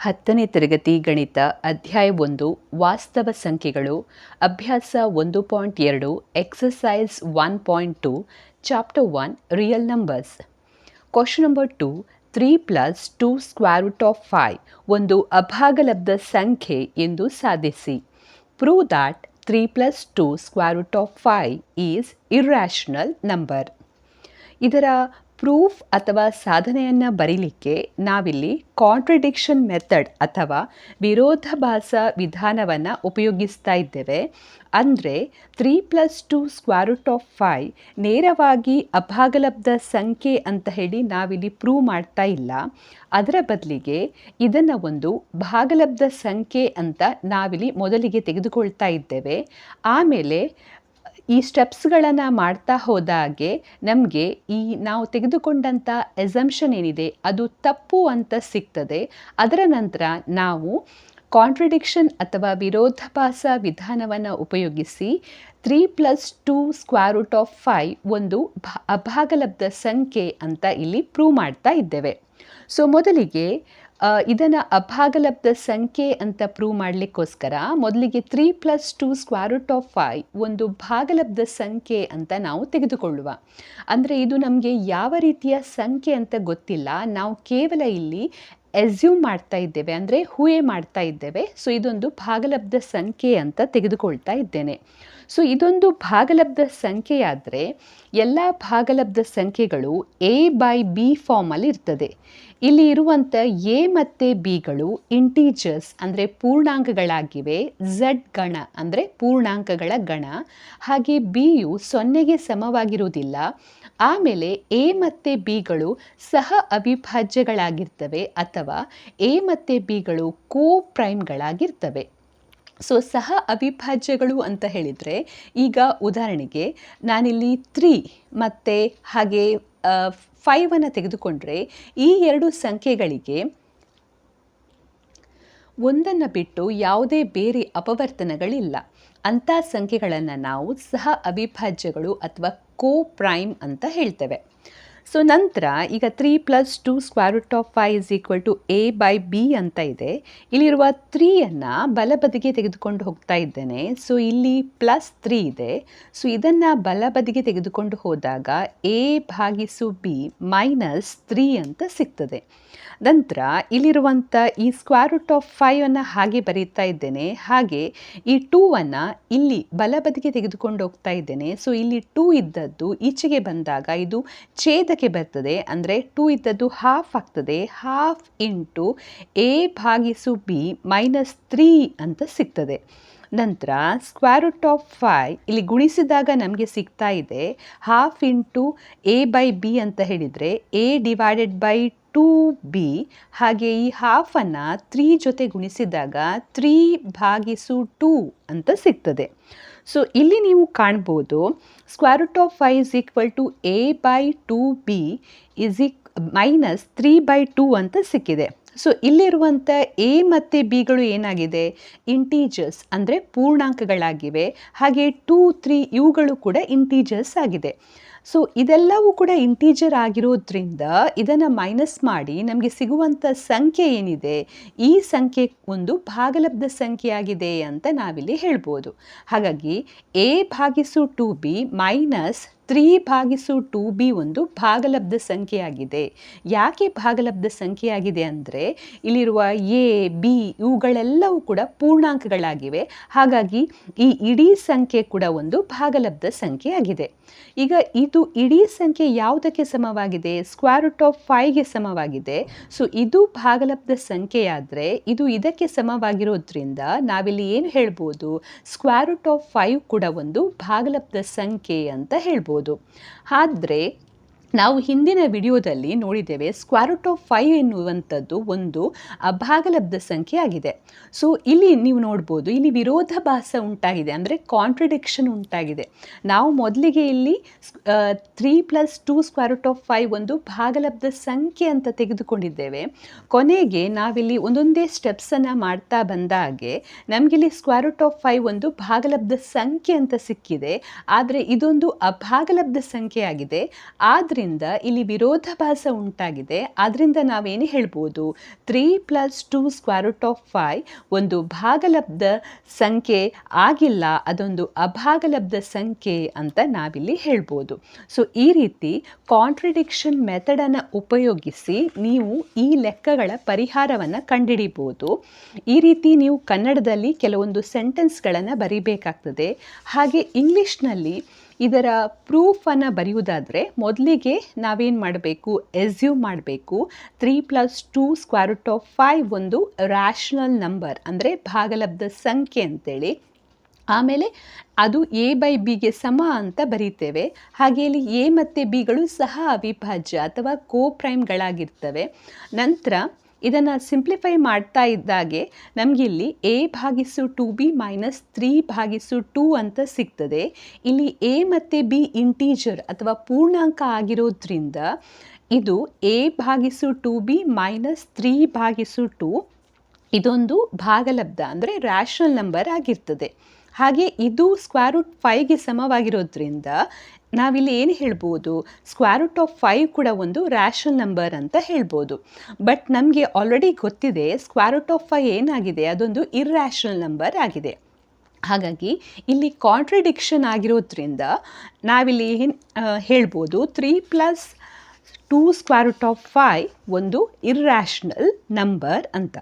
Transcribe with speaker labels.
Speaker 1: 10ನೇ ತರಗತಿ ಗಣಿತ ಅಧ್ಯಾಯ 1 ವಾಸ್ತವ ಸಂಖ್ಯೆಗಳು ಅಭ್ಯಾಸ 1.2 exercise 1.2 chapter 1 real numbers. Question number 2 3 plus 2 square root of 5 ಒಂದು ಅಭಾಗಲಬ್ಧ ಸಂಖ್ಯೆ ಎಂದು ಸಾಧಿಸಿ. Prove that 3 plus 2 square root of 5 is irrational number. ಇದರ ಪ್ರೂಫ್ ಅಥವಾ ಸಾಧನೆಯನ್ನು ಬರೀಲಿಕ್ಕೆ ನಾವಿಲ್ಲಿ ಕಾಂಟ್ರಡಿಕ್ಷನ್ ಮೆಥಡ್ ಅಥವಾ ವಿರೋಧಾಭಾಸ ವಿಧಾನವನ್ನು ಉಪಯೋಗಿಸ್ತಾ ಇದ್ದೇವೆ. ಅಂದರೆ 3 ಪ್ಲಸ್ 2 ಸ್ಕ್ವೇರ್ ರೂಟ್ ಆಫ್ 5 ನೇರವಾಗಿ ಅಭಾಗಲಬ್ಧ ಸಂಖ್ಯೆ ಅಂತ ಹೇಳಿ ನಾವಿಲ್ಲಿ ಪ್ರೂವ್ ಮಾಡ್ತಾ ಇಲ್ಲ. ಅದರ ಬದಲಿಗೆ ಇದನ್ನು ಒಂದು ಭಾಗಲಬ್ಧ ಸಂಖ್ಯೆ ಅಂತ ನಾವಿಲ್ಲಿ ಮೊದಲಿಗೆ ತೆಗೆದುಕೊಳ್ತಾ ಇದ್ದೇವೆ. ಆಮೇಲೆ ಈ ಸ್ಟೆಪ್ಸ್ಗಳನ್ನು ಮಾಡ್ತಾ ಹೋದಾಗೆ ನಮಗೆ ಈ ನಾವು ತೆಗೆದುಕೊಂಡಂಥ ಎಸಂಪ್ಷನ್ ಏನಿದೆ ಅದು ತಪ್ಪು ಅಂತ ಸಿಗ್ತದೆ. ಅದರ ನಂತರ ನಾವು ಕಾಂಟ್ರಡಿಕ್ಷನ್ ಅಥವಾ ವಿರೋಧಾಭಾಸ ವಿಧಾನವನ್ನು ಉಪಯೋಗಿಸಿ 3 ಪ್ಲಸ್ 2 ಸ್ಕ್ವೇರ್ ರೂಟ್ ಆಫ್ 5 ಒಂದು ಅಭಾಗಲಬ್ಧ ಸಂಖ್ಯೆ ಅಂತ ಇಲ್ಲಿ ಪ್ರೂವ್ ಮಾಡ್ತಾ ಇದ್ದೇವೆ. ಸೊ ಮೊದಲಿಗೆ ಇದನ್ನು ಅಭಾಗಲಬ್ಧ ಸಂಖ್ಯೆ ಅಂತ ಪ್ರೂವ್ ಮಾಡಲಿಕ್ಕೋಸ್ಕರ ಮೊದಲಿಗೆ 3 ಪ್ಲಸ್ 2 ಸ್ಕ್ವೇರ್ ರೂಟ್ ಆಫ್ 5 ಒಂದು ಭಾಗಲಬ್ಧ ಸಂಖ್ಯೆ ಅಂತ ನಾವು ತೆಗೆದುಕೊಳ್ಳುವ. ಅಂದರೆ ಇದು ನಮಗೆ ಯಾವ ರೀತಿಯ ಸಂಖ್ಯೆ ಅಂತ ಗೊತ್ತಿಲ್ಲ, ನಾವು ಕೇವಲ ಇಲ್ಲಿ ಎಸ್ಯೂಮ್ ಮಾಡ್ತಾ ಇದ್ದೇವೆ, ಅಂದರೆ ಊಹೆ ಮಾಡ್ತಾ ಇದ್ದೇವೆ. ಸೊ ಇದೊಂದು ಭಾಗಲಬ್ಧ ಸಂಖ್ಯೆ ಅಂತ ತೆಗೆದುಕೊಳ್ತಾ ಇದ್ದೇನೆ. ಸೊ ಇದೊಂದು ಭಾಗಲಬ್ಧ ಸಂಖ್ಯೆಯಾದರೆ ಎಲ್ಲ ಭಾಗಲಬ್ಧ ಸಂಖ್ಯೆಗಳು ಎ ಬೈ ಬಿ ಫಾರ್ಮಲ್ಲಿ ಇರ್ತದೆ. ಇಲ್ಲಿ ಇರುವಂಥ ಎ ಮತ್ತು ಬಿಗಳು ಇಂಟೀಜರ್ಸ್ ಅಂದರೆ ಪೂರ್ಣಾಂಕಗಳಾಗಿವೆ. ಝಡ್ ಗಣ ಅಂದರೆ ಪೂರ್ಣಾಂಕಗಳ ಗಣ. ಹಾಗೆ ಬಿಯು 0ಗೆ ಸಮವಾಗಿರುವುದಿಲ್ಲ. ಆಮೇಲೆ ಎ ಮತ್ತು ಬಿಗಳು ಸಹ ಅವಿಭಾಜ್ಯಗಳಾಗಿರ್ತವೆ ಅಥವಾ ಎ ಮತ್ತು ಬಿಗಳು ಕೋ ಪ್ರೈಮ್ಗಳಾಗಿರ್ತವೆ. ಸೊ ಸಹ ಅವಿಭಾಜ್ಯಗಳು ಅಂತ ಹೇಳಿದರೆ ಈಗ ಉದಾಹರಣೆಗೆ ನಾನಿಲ್ಲಿ 3 ಮತ್ತು ಹಾಗೆ 5 ತೆಗೆದುಕೊಂಡ್ರೆ ಈ ಎರಡು ಸಂಖ್ಯೆಗಳಿಗೆ ಒಂದನ್ನು ಬಿಟ್ಟು ಯಾವುದೇ ಬೇರೆ ಅಪವರ್ತನಗಳಿಲ್ಲ. ಅಂಥ ಸಂಖ್ಯೆಗಳನ್ನು ನಾವು ಸಹ ಅವಿಭಾಜ್ಯಗಳು ಅಥವಾ ಕೋ ಪ್ರೈಮ್ ಅಂತ ಹೇಳ್ತೇವೆ. ಸೊ ನಂತರ ಈಗ 3 plus 2 square root of 5 is equal to A by B ಅಂತ ಇದೆ. ಇಲ್ಲಿರುವ 3ಯನ್ನು ಬಲಬದಿಗೆ ತೆಗೆದುಕೊಂಡು ಹೋಗ್ತಾ ಇದ್ದೇನೆ. ಸೊ ಇಲ್ಲಿ ಪ್ಲಸ್ 3 ಇದೆ. ಸೊ ಇದನ್ನು ಬಲಬದಿಗೆ ತೆಗೆದುಕೊಂಡು ಹೋದಾಗ ಎ ಭಾಗಿಸು ಬಿ ಮೈನಸ್ 3 ಅಂತ ಸಿಗ್ತದೆ. ನಂತರ ಇಲ್ಲಿರುವಂಥ ಈ ಸ್ಕ್ವೇರ್ ರೂಟ್ ಆಫ್ 5 ಹಾಗೆ ಬರೀತಾ ಇದ್ದೇನೆ. ಹಾಗೆ ಈ 2 ಇಲ್ಲಿ ಬಲಬದಿಗೆ ತೆಗೆದುಕೊಂಡು ಹೋಗ್ತಾ ಇದ್ದೇನೆ. ಸೊ ಇಲ್ಲಿ 2 ಇದ್ದದ್ದು ಈಚೆಗೆ ಬಂದಾಗ ಇದು ಛೇದಕ್ಕೆ ಬರ್ತದೆ. ಅಂದರೆ 2 ಇದ್ದದ್ದು ಹಾಫ್ ಆಗ್ತದೆ. ಹಾಫ್ ಇಂಟು ಎ ಭಾಗಿಸು ಬಿ ಮೈನಸ್ 3 ಅಂತ ಸಿಗ್ತದೆ. ನಂತರ ಸ್ಕ್ವೇರ್ ರೂಟ್ ಆಫ್ 5 ಇಲ್ಲಿ ಗುಣಿಸಿದಾಗ ನಮಗೆ ಸಿಗ್ತಾ ಇದೆ half into A by B ಅಂತ ಹೇಳಿದರೆ ಎ ಡಿವೈಡೆಡ್ ಬೈ 2b. ಹಾಗೆ ಈ ಹಾಫನ್ನು 3 ಜೊತೆ ಗುಣಿಸಿದಾಗ 3 ಭಾಗಿಸು 2 ಅಂತ ಸಿಗ್ತದೆ. ಸೊ ಇಲ್ಲಿ ನೀವು ಕಾಣ್ಬೋದು square root of 5 is equal to A by 2b is minus 3 by 2 ಅಂತ ಸಿಕ್ಕಿದೆ. ಸೊ ಇಲ್ಲಿರುವಂಥ ಎ ಮತ್ತು ಬಿಗಳು ಏನಾಗಿದೆ, ಇಂಟೀಜರ್ಸ್ ಅಂದರೆ ಪೂರ್ಣಾಂಕಗಳಾಗಿವೆ. ಹಾಗೆ 2, 3 ಇವುಗಳು ಕೂಡ ಇಂಟೀಜರ್ಸ್ ಆಗಿದೆ. ಸೊ ಇದೆಲ್ಲವೂ ಕೂಡ ಇಂಟೀಜರ್ ಆಗಿರೋದ್ರಿಂದ ಇದನ್ನು ಮೈನಸ್ ಮಾಡಿ ನಮಗೆ ಸಿಗುವಂಥ ಸಂಖ್ಯೆ ಏನಿದೆ ಈ ಸಂಖ್ಯೆ ಒಂದು ಭಾಗಲಬ್ಧ ಸಂಖ್ಯೆಯಾಗಿದೆ ಅಂತ ನಾವಿಲ್ಲಿ ಹೇಳ್ಬೋದು. ಹಾಗಾಗಿ ಎ ಭಾಗಿಸು 2b ಮೈನಸ್ 3 ಭಾಗಿಸು 2b ಒಂದು ಭಾಗಲಬ್ಧ ಸಂಖ್ಯೆಯಾಗಿದೆ. ಯಾಕೆ ಭಾಗಲಬ್ಧ ಸಂಖ್ಯೆಯಾಗಿದೆ ಅಂದರೆ ಇಲ್ಲಿರುವ ಎ ಬಿ ಇವುಗಳೆಲ್ಲವೂ ಕೂಡ ಪೂರ್ಣಾಂಕಗಳಾಗಿವೆ. ಹಾಗಾಗಿ ಈ ಇಡೀ ಸಂಖ್ಯೆ ಕೂಡ ಒಂದು ಭಾಗಲಬ್ಧ ಸಂಖ್ಯೆಯಾಗಿದೆ. ಈಗ ಇದು ಇಡೀ ಸಂಖ್ಯೆ ಯಾವುದಕ್ಕೆ ಸಮವಾಗಿದೆ, ಸ್ಕ್ವೇರ್ ರೂಟ್ ಆಫ್ 5ಗೆ ಸಮವಾಗಿದೆ. ಸೊ ಇದು ಭಾಗಲಬ್ಧ ಸಂಖ್ಯೆಯಾದರೆ ಇದು ಇದಕ್ಕೆ ಸಮವಾಗಿರೋದ್ರಿಂದ ನಾವಿಲ್ಲಿ ಏನು ಹೇಳ್ಬೋದು, ಸ್ಕ್ವೇರ್ ರೂಟ್ ಆಫ್ 5 ಕೂಡ ಒಂದು ಭಾಗಲಬ್ಧ ಸಂಖ್ಯೆ ಅಂತ ಹೇಳ್ಬೋದು. ಆದರೆ ನಾವು ಹಿಂದಿನ ವಿಡಿಯೋದಲ್ಲಿ ನೋಡಿದ್ದೇವೆ ಸ್ಕ್ವೇರ್ ರೂಟ್ ಆಫ್ 5 ಎನ್ನುವಂಥದ್ದು ಒಂದು ಅಭಾಗಲಬ್ಧ ಸಂಖ್ಯೆ ಆಗಿದೆ. ಸೊ ಇಲ್ಲಿ ನೀವು ನೋಡ್ಬೋದು ಇಲ್ಲಿ ವಿರೋಧಾಭಾಸ ಉಂಟಾಗಿದೆ, ಅಂದರೆ ಕಾಂಟ್ರಡಿಕ್ಷನ್ ಉಂಟಾಗಿದೆ. ನಾವು ಮೊದಲಿಗೆ ಇಲ್ಲಿ 3 ಪ್ಲಸ್ 2 ಸ್ಕ್ವೇರ್ ರೂಟ್ ಆಫ್ 5 ಒಂದು ಭಾಗಲಬ್ಧ ಸಂಖ್ಯೆ ಅಂತ ತೆಗೆದುಕೊಂಡಿದ್ದೇವೆ. ಕೊನೆಗೆ ನಾವಿಲ್ಲಿ ಒಂದೊಂದೇ ಸ್ಟೆಪ್ಸನ್ನು ಮಾಡ್ತಾ ಬಂದಾಗೆ ನಮಗಿಲ್ಲಿ ಸ್ಕ್ವೇರ್ ರೂಟ್ ಆಫ್ 5 ಒಂದು ಭಾಗಲಬ್ಧ ಸಂಖ್ಯೆ ಅಂತ ಸಿಕ್ಕಿದೆ. ಆದರೆ ಇದೊಂದು ಅಭಾಗಲಬ್ಧ ಸಂಖ್ಯೆ ಆಗಿದೆ. ಆದರೆ ಇರೋದ್ರಿಂದ ಇಲ್ಲಿ ವಿರೋಧಾಭಾಸ ಉಂಟಾಗಿದೆ. ಆದ್ದರಿಂದ ನಾವೇನು ಹೇಳ್ಬೋದು, 3 + 2 √5 ಒಂದು ಭಾಗಲಬ್ಧ ಸಂಖ್ಯೆ ಆಗಿಲ್ಲ, ಅದೊಂದು ಅಭಾಗಲಬ್ಧ ಸಂಖ್ಯೆ ಅಂತ ನಾವಿಲ್ಲಿ ಹೇಳ್ಬೋದು. ಸೊ ಈ ರೀತಿ ಕಾಂಟ್ರಡಿಕ್ಷನ್ ಮೆಥಡನ್ನು ಉಪಯೋಗಿಸಿ ನೀವು ಈ ಲೆಕ್ಕಗಳ ಪರಿಹಾರವನ್ನು ಕಂಡುಹಿಡಿಬೋದು. ಈ ರೀತಿ ನೀವು ಕನ್ನಡದಲ್ಲಿ ಕೆಲವೊಂದು ಸೆಂಟೆನ್ಸ್ಗಳನ್ನು ಬರಿಬೇಕಾಗ್ತದೆ. ಹಾಗೆ ಇಂಗ್ಲೀಷ್ನಲ್ಲಿ ಇದರ ಪ್ರೂಫನ್ನು ಬರೆಯುವುದಾದರೆ ಮೊದಲಿಗೆ ನಾವೇನು ಮಾಡಬೇಕು, ಎಸ್ಯೂಮ್ ಮಾಡಬೇಕು 3 + 2 √5 ಒಂದು ರ್ಯಾಷನಲ್ ನಂಬರ್ ಅಂದರೆ ಭಾಗಲಬ್ಧ ಸಂಖ್ಯೆ ಅಂತೇಳಿ. ಆಮೇಲೆ ಅದು A/Bಗೆ ಸಮ ಅಂತ ಬರೀತೇವೆ. ಹಾಗೆ ಇಲ್ಲಿ A ಮತ್ತು Bಗಳು ಸಹ ಅವಿಭಾಜ್ಯ ಅಥವಾ ಕೋಪ್ರೈಮ್ಗಳಾಗಿರ್ತವೆ. ನಂತರ ಇದನ್ನು ಸಿಂಪ್ಲಿಫೈ ಮಾಡ್ತಾ ಇದ್ದಾಗೆ ನಮಗಿಲ್ಲಿ A/2B - 3/2 ಅಂತ ಸಿಗ್ತದೆ. ಇಲ್ಲಿ A ಮತ್ತು B ಇಂಟೀಜರ್ ಅಥವಾ ಪೂರ್ಣಾಂಕ ಆಗಿರೋದ್ರಿಂದ ಇದು A/2B - 3/2 ಇದೊಂದು ಭಾಗಲಬ್ಧ ಅಂದರೆ ರ್ಯಾಷನಲ್ ನಂಬರ್ ಆಗಿರ್ತದೆ. ಹಾಗೆ ಇದು √5ಗೆ ಸಮವಾಗಿರೋದ್ರಿಂದ ನಾವಿಲ್ಲಿ ಏನು ಹೇಳ್ಬೋದು, √5 ಕೂಡ ಒಂದು ರ್ಯಾಷನಲ್ ನಂಬರ್ ಅಂತ ಹೇಳ್ಬೋದು. ಬಟ್ ನಮಗೆ ಆಲ್ರೆಡಿ ಗೊತ್ತಿದೆ √5 ಏನಾಗಿದೆ, ಅದೊಂದು ಇರ್ರ್ಯಾಷನಲ್ ನಂಬರ್ ಆಗಿದೆ. ಹಾಗಾಗಿ ಇಲ್ಲಿ ಕಾಂಟ್ರಡಿಕ್ಷನ್ ಆಗಿರೋದ್ರಿಂದ ನಾವಿಲ್ಲಿ ಏನು ಹೇಳ್ಬೋದು, 3 + 2 √5 ಒಂದು ಇರ್ರ್ಯಾಷನಲ್ ನಂಬರ್ ಅಂತ.